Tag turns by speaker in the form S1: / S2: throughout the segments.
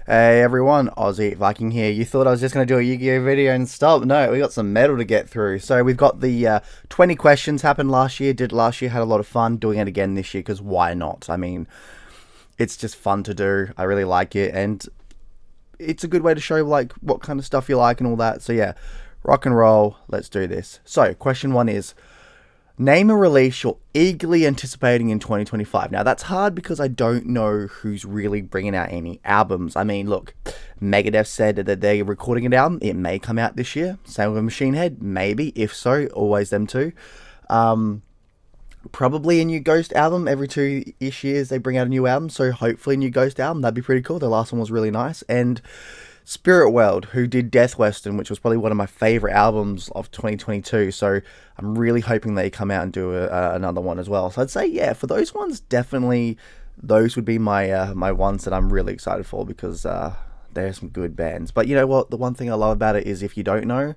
S1: Hey everyone, Aussie, Viking here. You thought I was just going to do a Yu-Gi-Oh video and stop? No, we got some metal to get through. So we've got the 20 questions happened last year, did last year, had a lot of fun doing it again this year because why not? I mean, it's just fun to do. I really like it and it's a good way to show like what kind of stuff you like and all that. So yeah, rock and roll, let's do this. So question one is, name a release you're eagerly anticipating in 2025. Now, that's hard because I don't know who's really bringing out any albums. I mean, look, Megadeth said that they're recording an album. It may come out this year. Same with Machine Head. Maybe. If so, always them too. Probably a new Ghost album. Every 2-ish years, they bring out a new album. So hopefully a new Ghost album. That'd be pretty cool. The last one was really nice. And Spirit World, who did Death Western, which was probably one of my favorite albums of 2022. So I'm really hoping they come out and do another one as well. So I'd say, yeah, for those ones, definitely those would be my my ones that I'm really excited for because there's some good bands. But you know what? The one thing I love about it is if you don't know,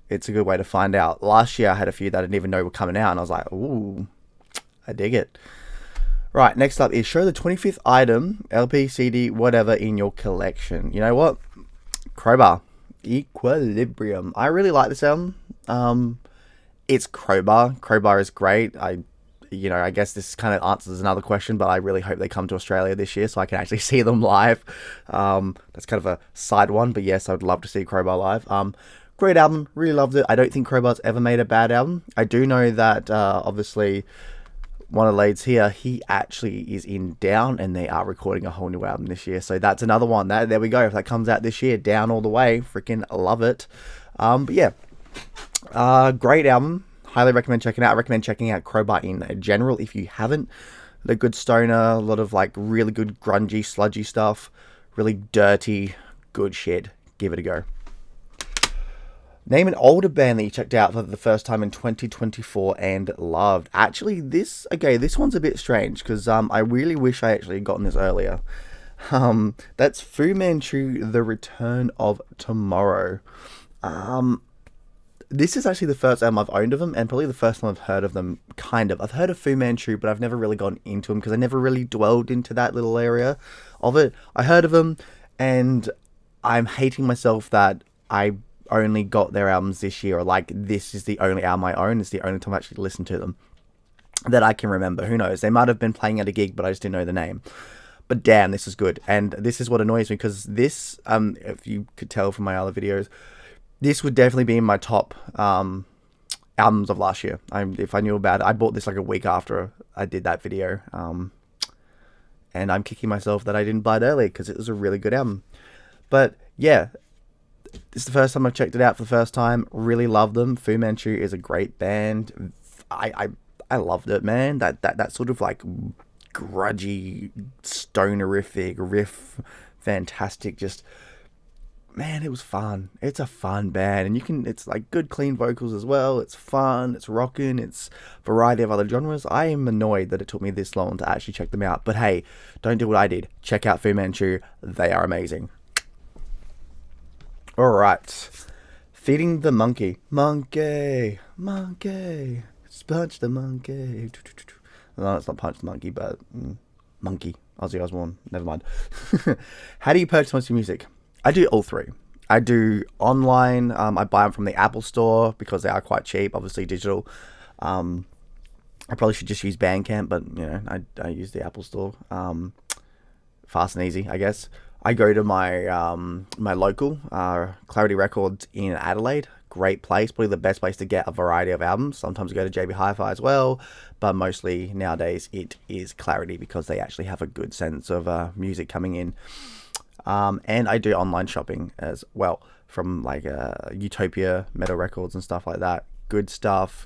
S1: it's a good way to find out. Last year I had a few that I didn't even know were coming out, and I was like, ooh, I dig it. Right, next up is show the 25th item, LP, CD, whatever in your collection. You know what? Crowbar. Equilibrium. I really like this album. It's Crowbar. Crowbar is great. I guess this kind of answers another question, but I really hope they come to Australia this year so I can actually see them live. That's kind of a side one, but yes, I would love to see Crowbar live. Great album. Really loved it. I don't think Crowbar's ever made a bad album. I do know that, obviously, one of the leads here, he actually is in Down, and they are recording a whole new album this year. So that's another one. There we go. If that comes out this year, Down all the way. Freaking love it. But yeah, great album. Highly recommend checking out. I recommend checking out Crowbar in general if you haven't. The good stoner, a lot of like really good grungy, sludgy stuff. Really dirty, good shit. Give it a go. Name an older band that you checked out for the first time in 2024 and loved. Actually, this one's a bit strange because I really wish I actually had gotten this earlier. That's Fu Manchu, The Return of Tomorrow. This is actually the first album I've owned of them, and probably the first time I've heard of them, kind of. I've heard of Fu Manchu, but I've never really gone into them because I never really dwelled into that little area of it. I heard of them, and I'm hating myself that I only got their albums this year, or like this is the only album I own. It's the only time I actually listened to them that I can remember. Who knows? They might have been playing at a gig, but I just didn't know the name. But damn, this is good. And this is what annoys me because this, if you could tell from my other videos, this would definitely be in my top albums of last year. If I knew about it, I bought this like a week after I did that video. And I'm kicking myself that I didn't buy it early because it was a really good album. But yeah, this is the first time I've checked it out for the first time. Really love them. Fu Manchu is a great band. I loved it, man. That sort of like grudgy, stonerific riff, fantastic. Just, man, it was fun. It's a fun band, and it's like good, clean vocals as well. It's fun. It's rocking. It's a variety of other genres. I am annoyed that it took me this long to actually check them out. But hey, don't do what I did. Check out Fu Manchu. They are amazing. Alright. Feeding the monkey. Monkey. Monkey. Punch the monkey. No, it's not punch the monkey, but monkey. Ozzy Osbourne. Never mind. How do you purchase most of your music? I do all three. I do online. I buy them from the Apple Store because they are quite cheap. Obviously digital. I probably should just use Bandcamp, but you know, I use the Apple Store. Fast and easy, I guess. I go to my my local Clarity Records in Adelaide. Great place, probably the best place to get a variety of albums. Sometimes I go to JB Hi-Fi as well, but mostly nowadays it is Clarity because they actually have a good sense of music coming in. And I do online shopping as well from like Utopia, Metal Records and stuff like that. Good stuff.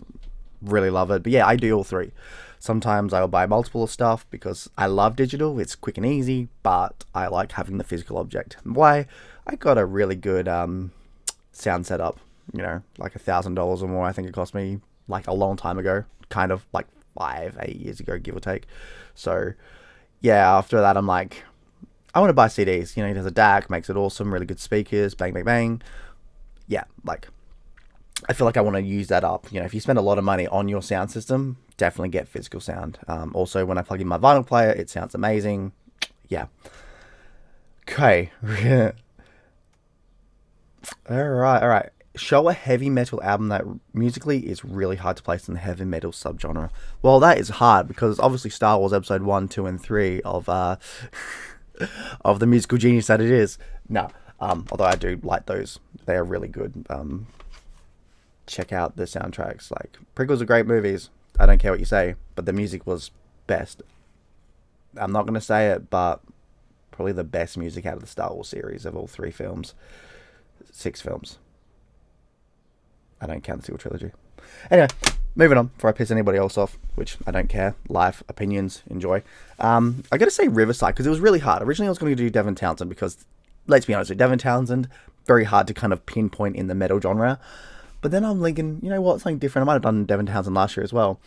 S1: Really love it. But yeah, I do all three. Sometimes I'll buy multiple of stuff because I love digital. It's quick and easy, but I like having the physical object. Why? I got a really good sound setup, you know, like $1,000 or more. I think it cost me like a long time ago, kind of like 5-8 years ago, give or take. So yeah, after that, I'm like, I want to buy CDs. You know, it has a DAC, makes it awesome, really good speakers, bang, bang, bang. Yeah, like, I feel like I want to use that up. You know, if you spend a lot of money on your sound system, definitely get physical sound. Also, when I plug in my vinyl player, it sounds amazing. Yeah. Okay. All right. Show a heavy metal album that musically is really hard to place in the heavy metal subgenre. Well, that is hard because obviously Star Wars Episode 1, 2, and 3 of of the musical genius that it is. No, although I do like those. They are really good. Check out the soundtracks. Like, prequels are great movies. I don't care what you say, but the music was best. I'm not going to say it, but probably the best music out of the Star Wars series of all 3 films. 6 films. I don't count the sequel trilogy. Anyway, moving on before I piss anybody else off, which I don't care. Life, opinions, enjoy. I got to say Riverside because it was really hard. Originally, I was going to do Devin Townsend because, let's be honest, with Devin Townsend, very hard to kind of pinpoint in the metal genre. But then I'm thinking, you know what, something different. I might have done Devin Townsend last year as well.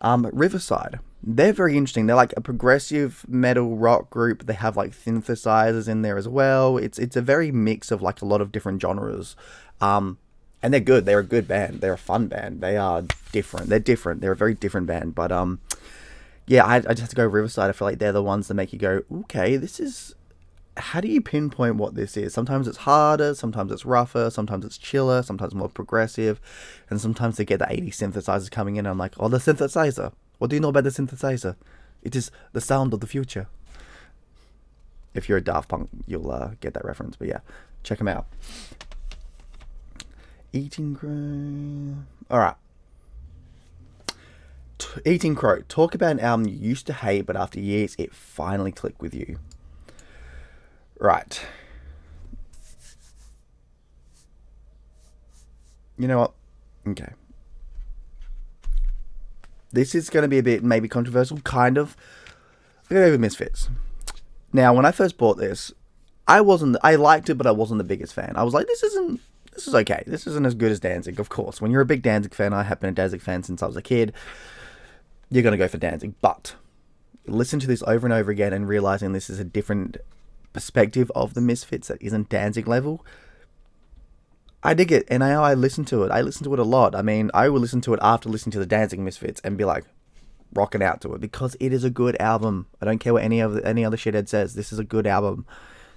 S1: Riverside, they're very interesting. They're like a progressive metal rock group. They have like synthesizers in there as well. It's a very mix of like a lot of different genres. And they're good. They're a good band. They're a fun band. They are different. They're different. They're a very different band. But yeah, I just have to go Riverside. I feel like they're the ones that make you go, okay, this is... How do you pinpoint what this is? Sometimes it's harder, sometimes it's rougher, sometimes it's chiller, sometimes more progressive, and sometimes they get the 80s synthesizers coming in and I'm like, oh, the synthesizer. What do you know about the synthesizer? It is the sound of the future. If you're a Daft Punk, you'll get that reference. But yeah, check them out. Eating Crow. Alright. Eating Crow. Talk about an album you used to hate, but after years, it finally clicked with you. Right. You know what? Okay. This is going to be a bit maybe controversial, kind of. I'm going to go with Misfits. Now, when I first bought this, I liked it, but I wasn't the biggest fan. I was like, this is okay. This isn't as good as Danzig, of course. When you're a big Danzig fan, I have been a Danzig fan since I was a kid, you're going to go for Danzig. But listen to this over and over again and realizing this is a different perspective of the Misfits that isn't Danzig level. I dig it, and I listen to it. I listen to it a lot. I mean, I will listen to it after listening to the Danzig Misfits and be like, rocking out to it because it is a good album. I don't care what any other shithead says. This is a good album.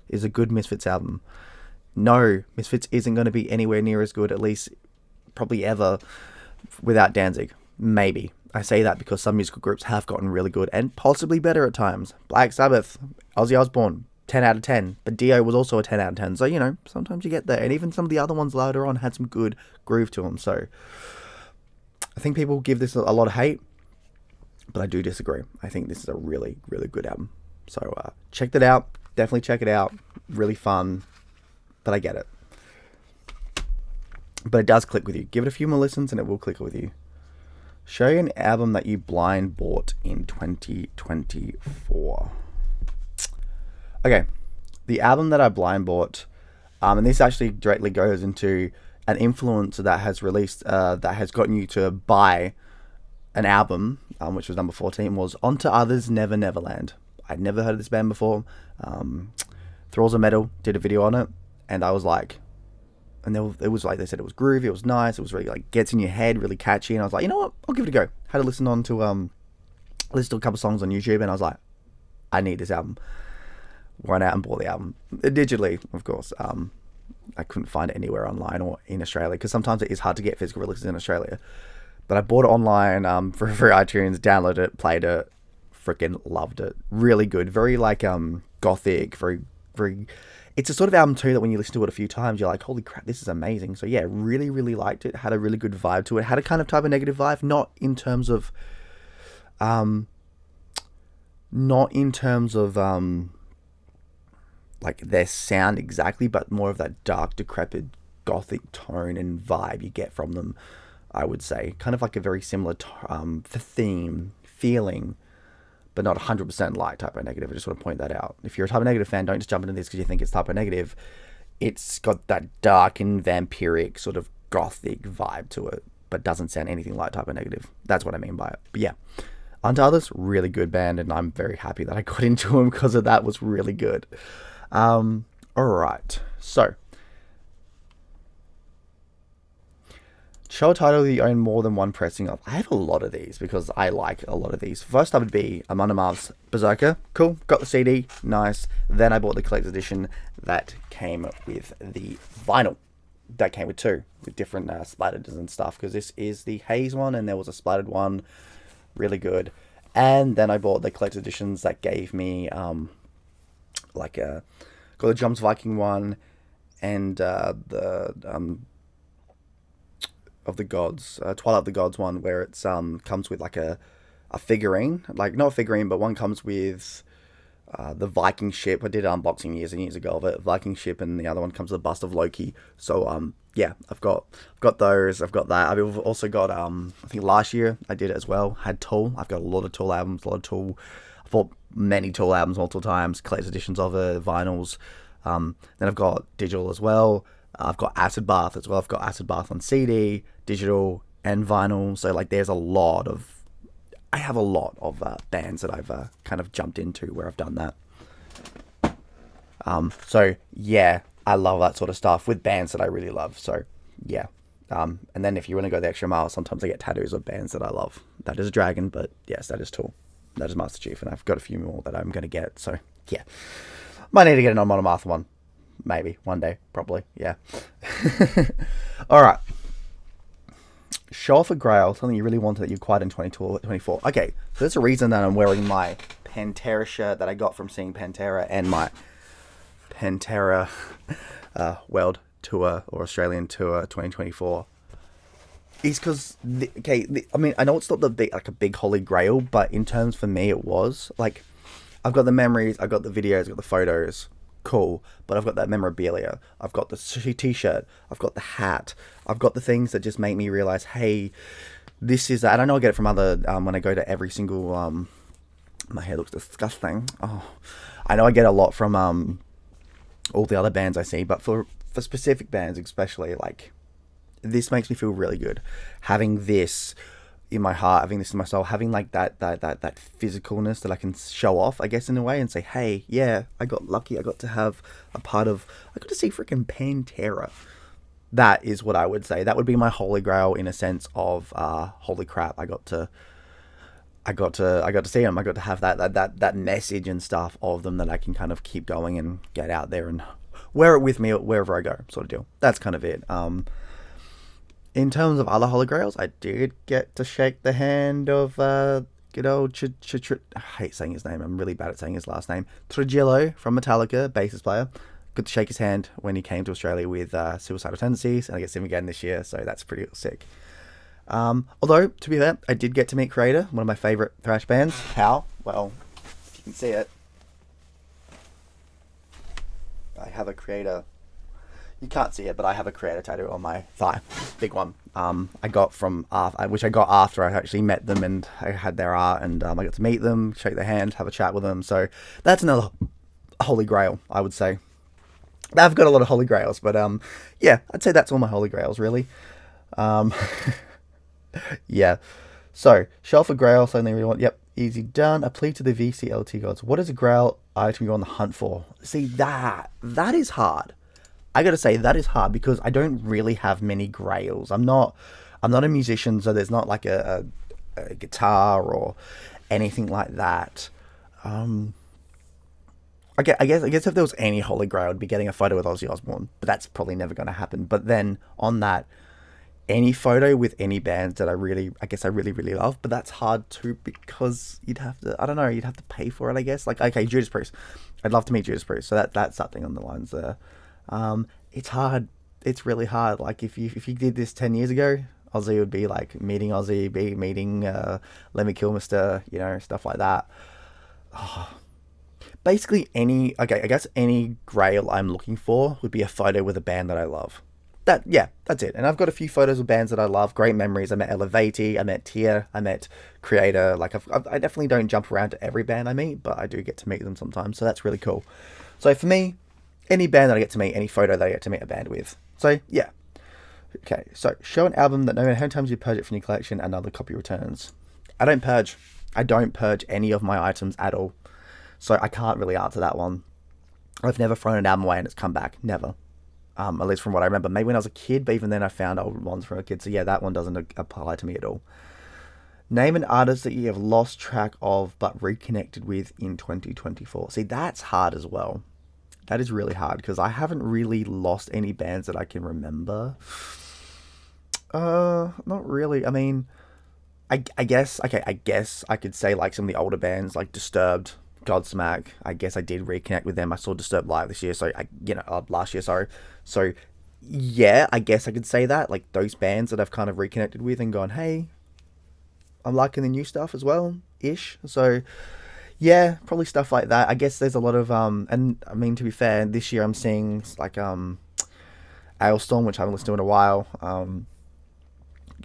S1: It is a good Misfits album. No, Misfits isn't going to be anywhere near as good, at least probably ever, without Danzig. Maybe. I say that because some musical groups have gotten really good and possibly better at times. Black Sabbath, Ozzy Osbourne, 10 out of 10. But Dio was also a 10 out of 10. So, you know, sometimes you get there. And even some of the other ones later on had some good groove to them. So, I think people give this a lot of hate. But I do disagree. I think this is a really, really good album. So, check that out. Definitely check it out. Really fun. But I get it. But it does click with you. Give it a few more listens and it will click with you. Show you an album that you blind bought in 2024. Okay. The album that I blind bought, and this actually directly goes into an influencer that has released, that has gotten you to buy an album, which was number 14, was Onto Others, Never Neverland. I'd never heard of this band before. Thralls of Metal did a video on it, and I was like, and it was like they said it was groovy, it was nice, it was really like gets in your head, really catchy, and I was like, you know what, I'll give it a go. Had to listen to a couple songs on YouTube, and I was like, I need this album. Went out and bought the album digitally, of course. I couldn't find it anywhere online or in Australia because sometimes it is hard to get physical releases in Australia. But I bought it online for iTunes, downloaded it, played it, freaking loved it. Really good, very like gothic, very very. It's a sort of album too that when you listen to it a few times, you're like, holy crap, this is amazing. So yeah, really, really liked it. Had a really good vibe to it. Had a kind of type of negative vibe, not in terms of, like their sound exactly, but more of that dark, decrepit, gothic tone and vibe you get from them. I would say kind of like a very similar theme, feeling, but not 100% like Typo Negative. I just want to point that out. If you're a Typo Negative fan, don't just jump into this because you think it's Typo Negative. It's got that dark and vampiric sort of gothic vibe to it, but doesn't sound anything like Typo Negative. That's what I mean by it. But yeah, Unto Others, really good band, and I'm very happy that I got into them because of that. Was really good. All right, so Show a title you own more than one pressing of. I have a lot of these because I like a lot of these. First up would be Amon Amarth's Berserker. Cool. Got the CD. Nice. Then I bought the collector's edition that came with the vinyl. That came with two, with different splattered and stuff. Because this is the Haze one and there was a splattered one. Really good. And then I bought the collector's editions that gave me got the Jumps Viking one and the of the Gods, Twilight of the Gods one, where it's comes with like a figurine, like not a figurine, but one comes with the Viking ship. I did an unboxing years and years ago of it, Viking ship, and the other one comes with a bust of Loki. So yeah, I've got those. I've got that. I've also got I think last year I did it as well. Had Tool. I've got a lot of Tool albums, a lot of Tool. I bought many Tool albums multiple times, collector's editions of it, vinyls. Then I've got digital as well. I've got Acid Bath as well. I've got Acid Bath on CD, digital, and vinyl. So like, there's a lot of bands that I've kind of jumped into where I've done that. So yeah, I love that sort of stuff with bands that I really love. So yeah. And then if you want to go the extra mile, sometimes I get tattoos of bands that I love. That is Dragon, but yes, that is Tool. That is Master Chief, and I've got a few more that I'm going to get. So yeah, might need to get an Amon Amarth one. Maybe one day, probably, yeah. All right. Show off a grail, something you really wanted that you acquired in 2024. Okay, so there's a reason that I'm wearing my Pantera shirt that I got from seeing Pantera, and my Pantera World Tour or Australian Tour 2024. Is because I mean, I know it's not the big, like a big holy grail, but in terms for me, it was like, I've got the memories, I've got the videos, I've got the photos. Cool, but I've got that memorabilia. I've got the t-shirt. I've got the hat. I've got the things that just make me realize, hey, this is. And I know I get it from other when I go to every single. My hair looks disgusting. Oh, I know I get a lot from all the other bands I see, but for specific bands, especially, like, this makes me feel really good. Having this in my heart, having this in my soul, having like that physicalness that I can show off, I guess, in a way, and say, hey, yeah, I got lucky. I got to have a part of. I got to see freaking Pantera. That is what I would say. That would be my holy grail in a sense of holy crap. I got to see them. I got to have that message and stuff of them that I can kind of keep going and get out there and wear it with me wherever I go, sort of deal. That's kind of it. In terms of other holy grails, I did get to shake the hand of good old I hate saying his name. I'm really bad at saying his last name. Trujillo from Metallica, bassist player. Good to shake his hand when he came to Australia with Suicidal Tendencies, and I get to see him again this year, so that's pretty sick. Although, to be fair, I did get to meet Creator, one of my favourite thrash bands. How? Well, if you can see it, I have a Creator. You can't see it, but I have a Creator tattoo on my thigh. Big one. I got from which I got after I actually met them and I had their art, and I got to meet them, shake their hand, have a chat with them. So that's another holy grail, I would say. I've got a lot of holy grails, but yeah, I'd say that's all my holy grails, really. Yeah. So, shelf a grail, something we want. Yep, easy done. A plea to the VCLT gods. What is a grail item you're on the hunt for? See, that is hard. I gotta say, that is hard because I don't really have many grails. I'm not a musician, so there's not like a guitar or anything like that. I guess if there was any holy grail, I'd be getting a photo with Ozzy Osbourne, but that's probably never going to happen. But then on that, any photo with any bands that I really love, but that's hard too because you'd have to pay for it, I guess. Like, okay, Judas Priest. I'd love to meet Judas Priest, so that's something on the lines there. It's hard. It's really hard. Like, if you did this 10 years ago, Ozzy would be like meeting Ozzy, meeting Lemmy Kilmister, stuff like that. Oh. Basically I guess any grail I'm looking for would be a photo with a band that I love. That's it. And I've got a few photos of bands that I love. Great memories. I met Elevati, I met Tier, I met Creator. Like, I definitely don't jump around to every band I meet, but I do get to meet them sometimes. So that's really cool. So for me, any band that I get to meet, any photo that I get to meet a band with. So yeah. Okay, so show an album that no matter how many times you purge it from your collection, another copy returns. I don't purge any of my items at all. So I can't really answer that one. I've never thrown an album away and it's come back. Never. At least from what I remember. Maybe when I was a kid, but even then I found old ones from a kid. So yeah, that one doesn't apply to me at all. Name an artist that you have lost track of but reconnected with in 2024. See, that's hard as well. That is really hard because I haven't really lost any bands that I can remember. Not really. I mean, I guess, okay, I guess I could say like some of the older bands like Disturbed, Godsmack. I guess I did reconnect with them. I saw Disturbed live this year, so last year, sorry. So yeah, I guess I could say that. Like those bands that I've kind of reconnected with and gone, hey, I'm liking the new stuff as well, ish. So yeah, probably stuff like that. I guess there's a lot of and I mean to be fair, this year I'm seeing like Ailstorm, which I haven't listened to in a while.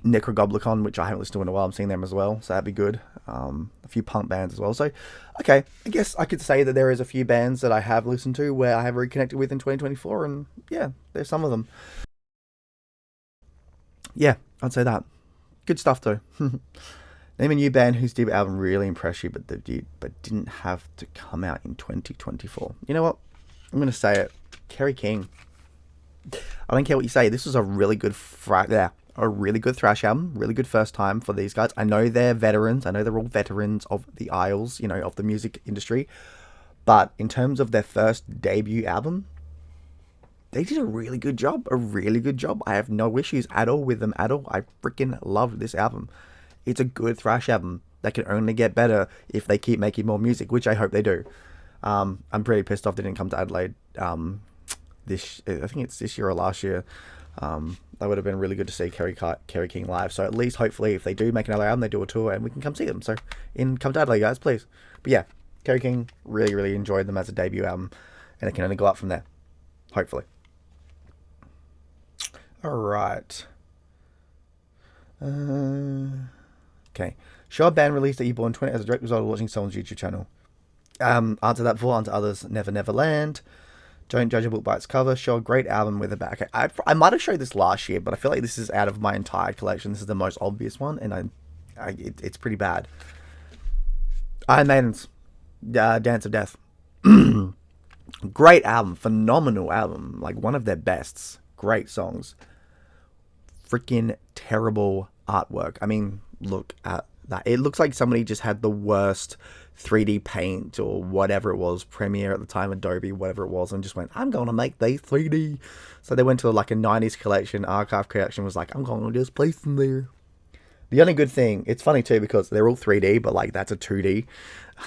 S1: Necrogoblicon, which I haven't listened to in a while. I'm seeing them as well, so that'd be good. A few punk bands as well. So, okay, I guess I could say that there is a few bands that I have listened to where I have reconnected with in 2024, and yeah, there's some of them. Yeah, I'd say that. Good stuff though. Name a new band whose debut album really impressed you, but didn't have to come out in 2024. You know what? I'm gonna say it. Kerry King. I don't care what you say. This was a really good a really good thrash album. Really good first time for these guys. I know they're veterans. I know they're all veterans of the aisles, of the music industry. But in terms of their first debut album, they did a really good job. A really good job. I have no issues at all with them at all. I freaking loved this album. It's a good thrash album that can only get better if they keep making more music, which I hope they do. I'm pretty pissed off they didn't come to Adelaide. I think it's this year or last year. That would have been really good to see Kerry King live. So at least, hopefully, if they do make another album, they do a tour and we can come see them. So come to Adelaide, guys, please. But yeah, Kerry King, really, really enjoyed them as a debut album, and it can only go up from there. Hopefully. All right. Okay. Show a band release that you bought in 20 as a direct result of watching someone's YouTube channel. Answer that before, answer others. Never Never Land. Don't judge a book by its cover. Show a great album with a back. Okay, I might have showed this last year, but I feel like this is out of my entire collection. This is the most obvious one, and it's pretty bad. Iron Maiden's Dance of Death. Great album, phenomenal album, like one of their bests. Great songs. Freaking terrible artwork. I mean, look at that. It looks like somebody just had the worst 3D paint or whatever it was, Premiere at the time, Adobe, whatever it was, and just went, I'm going to make these 3D. So they went to like a 90s collection, archive collection, was like, I'm going to just place them there. The only good thing, it's funny too, because they're all 3D, but like that's a 2D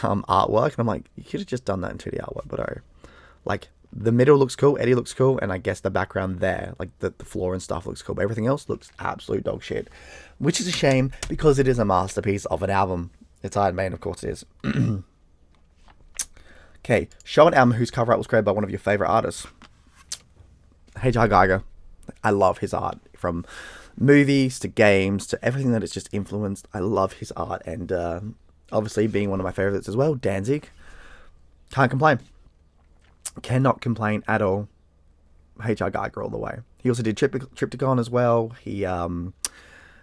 S1: artwork. And I'm like, you could have just done that in 2D artwork, but like the middle looks cool, Eddie looks cool, and I guess the background there, like the floor and stuff looks cool, but everything else looks absolute dog shit. Which is a shame, because it is a masterpiece of an album. It's Iron Maiden, of course it is. Okay, show an album whose cover art was created by one of your favourite artists. H.R. Geiger. I love his art. From movies to games to everything that it's just influenced. I love his art, and obviously being one of my favourites as well, Danzig. Can't complain. Cannot complain at all. H.R. Geiger all the way. He also did Triptychon as well. He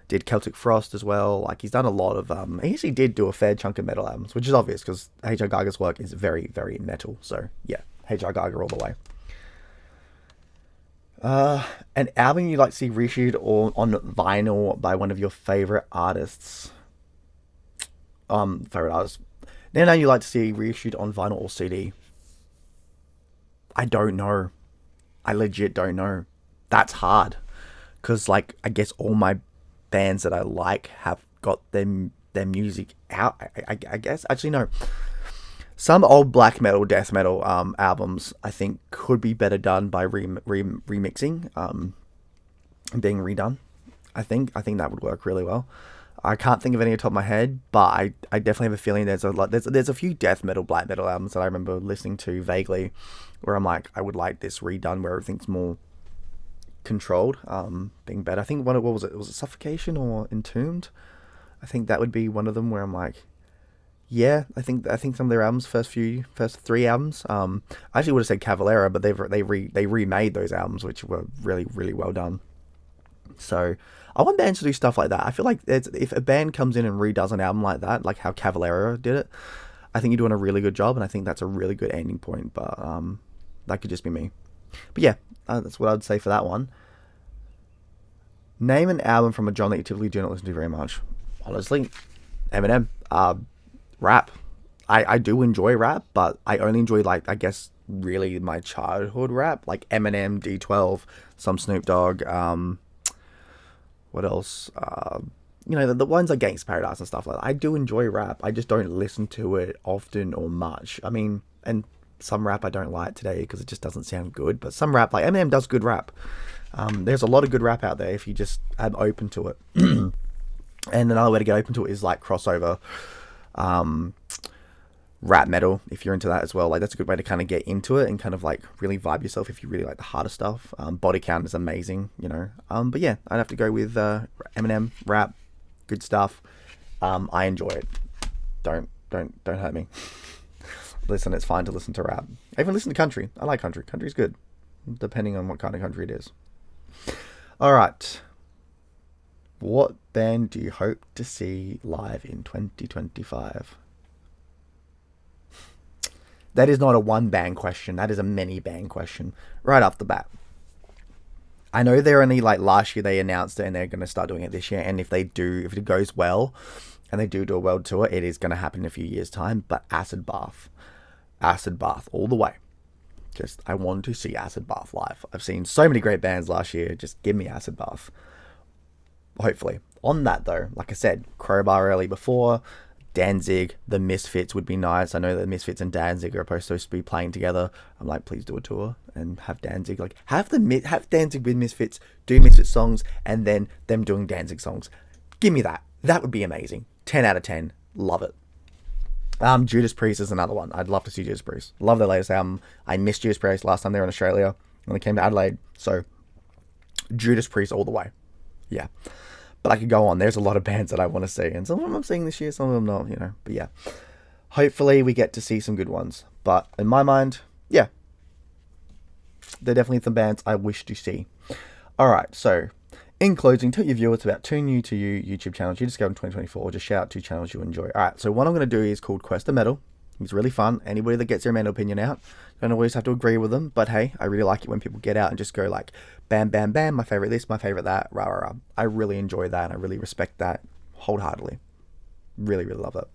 S1: did Celtic Frost as well. Like, he's done a lot of he actually did do a fair chunk of metal albums, which is obvious because H.R. Geiger's work is very, very metal. So yeah, H.R. Geiger all the way. An album you'd like to see reissued or on vinyl by one of your favorite artists. Favorite artists. Now you like to see reissued on vinyl or CD. I don't know. I legit don't know. That's hard. Because, like, I guess all my bands that I like have got their music out. I guess. Actually, no. Some old black metal, death metal albums, I think, could be better done by remixing and being redone. I think that would work really well. I can't think of any on top of my head, but I definitely have a feeling there's a few death metal, black metal albums that I remember listening to vaguely, where I'm like, I would like this redone where everything's more controlled, being better. I think what was it? Was it Suffocation or Entombed? I think that would be one of them where I'm like, yeah, I think some of their albums, first three albums, I actually would have said Cavalera, but they remade those albums, which were really, really well done. So I want bands to do stuff like that. I feel like if a band comes in and redoes an album like that, like how Cavalera did it, I think you're doing a really good job, and I think that's a really good ending point. But that could just be me. But yeah, that's what I'd say for that one. Name an album from a genre that you typically do not listen to very much. Honestly, Eminem. Rap. I do enjoy rap, but I only enjoy, like, I guess, really my childhood rap, like Eminem, D12, some Snoop Dogg, what else? The ones like Gangsta Paradise and stuff like that. I do enjoy rap. I just don't listen to it often or much. I mean, and some rap I don't like today because it just doesn't sound good. But some rap, like Eminem, does good rap. There's a lot of good rap out there if you just are open to it. And another way to get open to it is like crossover, rap metal, if you're into that as well. Like, that's a good way to kind of get into it and kind of like really vibe yourself if you really like the harder stuff. Body Count is amazing, but yeah, I'd have to go with Eminem. Rap, good stuff. I enjoy it. Don't hurt me. Listen, it's fine to listen to rap. I even listen to country. I like country. Country's good, depending on what kind of country it is. All right, what band do you hope to see live in 2025? That is not a one band question. That is a many band question right off the bat. I know they're only like last year they announced it and they're going to start doing it this year. And if it goes well and they do a world tour, it is going to happen in a few years' time. But Acid Bath all the way. I want to see Acid Bath live. I've seen so many great bands last year. Just give me Acid Bath. Hopefully. On that though, like I said, Crowbar early before. Danzig, the Misfits would be nice. I know that the Misfits and Danzig are supposed to be playing together. I'm like, please do a tour and have Danzig, like have Danzig with Misfits, do Misfits songs, and then them doing Danzig songs. Give me that. That would be amazing. 10 out of 10. Love it. Judas Priest is another one. I'd love to see Judas Priest. Love their latest album. I missed Judas Priest last time they were in Australia when they came to Adelaide. So Judas Priest all the way. Yeah. But I could go on. There's a lot of bands that I want to see. And some of them I'm seeing this year, some of them not, But yeah. Hopefully we get to see some good ones. But in my mind, yeah. There are definitely some bands I wish to see. Alright, so in closing, tell your viewers about 2 new to you YouTube channels you discovered in 2024. Just shout out 2 channels you enjoy. Alright, so what I'm going to do is called Quest of Metal. It's really fun. Anybody that gets their metal opinion out, don't always have to agree with them, but hey, I really like it when people get out and just go like, bam, bam, bam, my favorite this, my favorite that, rah, rah, rah. I really enjoy that, and I really respect that wholeheartedly. Really, really love it.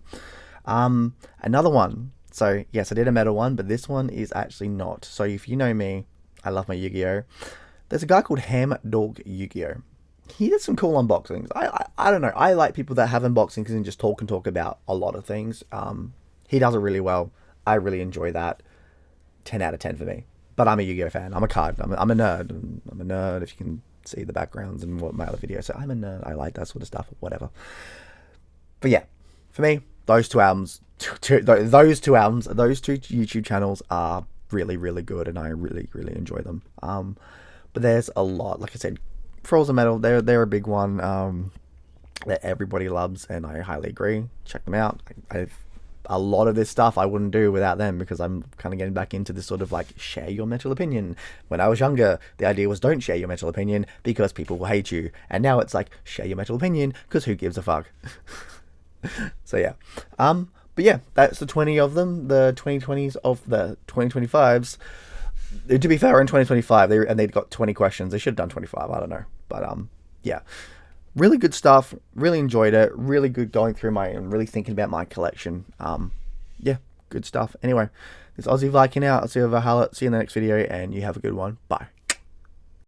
S1: Another one. So, yes, I did a metal one, but this one is actually not. So, if you know me, I love my Yu-Gi-Oh! There's a guy called Ham Dog Yu-Gi-Oh! He did some cool unboxings. I don't know. I like people that have unboxings and just talk about a lot of things. He does it really well. I really enjoy that. 10 out of 10 for me. But I'm a Yu-Gi-Oh! Fan. I'm a card. I'm a nerd. I'm a nerd, if you can see the backgrounds and what my other videos. So I'm a nerd. I like that sort of stuff, whatever. But yeah, for me, those two albums, those two YouTube channels are really, really good, and I really, really enjoy them. But there's a lot. Like I said, Frozen Metal, they're a big one that everybody loves, and I highly agree. Check them out. A lot of this stuff I wouldn't do without them, because I'm kind of getting back into this sort of like share your metal opinion. When I was younger, the idea was don't share your metal opinion because people will hate you. And now it's like share your metal opinion because who gives a fuck? So yeah. But yeah, that's the 20 of them, the 2020s of the 2025s. To be fair, in 2025, they'd got 20 questions. They should have done 25, I don't know. But yeah. Really good stuff. Really enjoyed it. Really good going through and really thinking about my collection. Yeah, good stuff. Anyway, this Aussie Viking out. I'll see you in the next video, and you have a good one. Bye.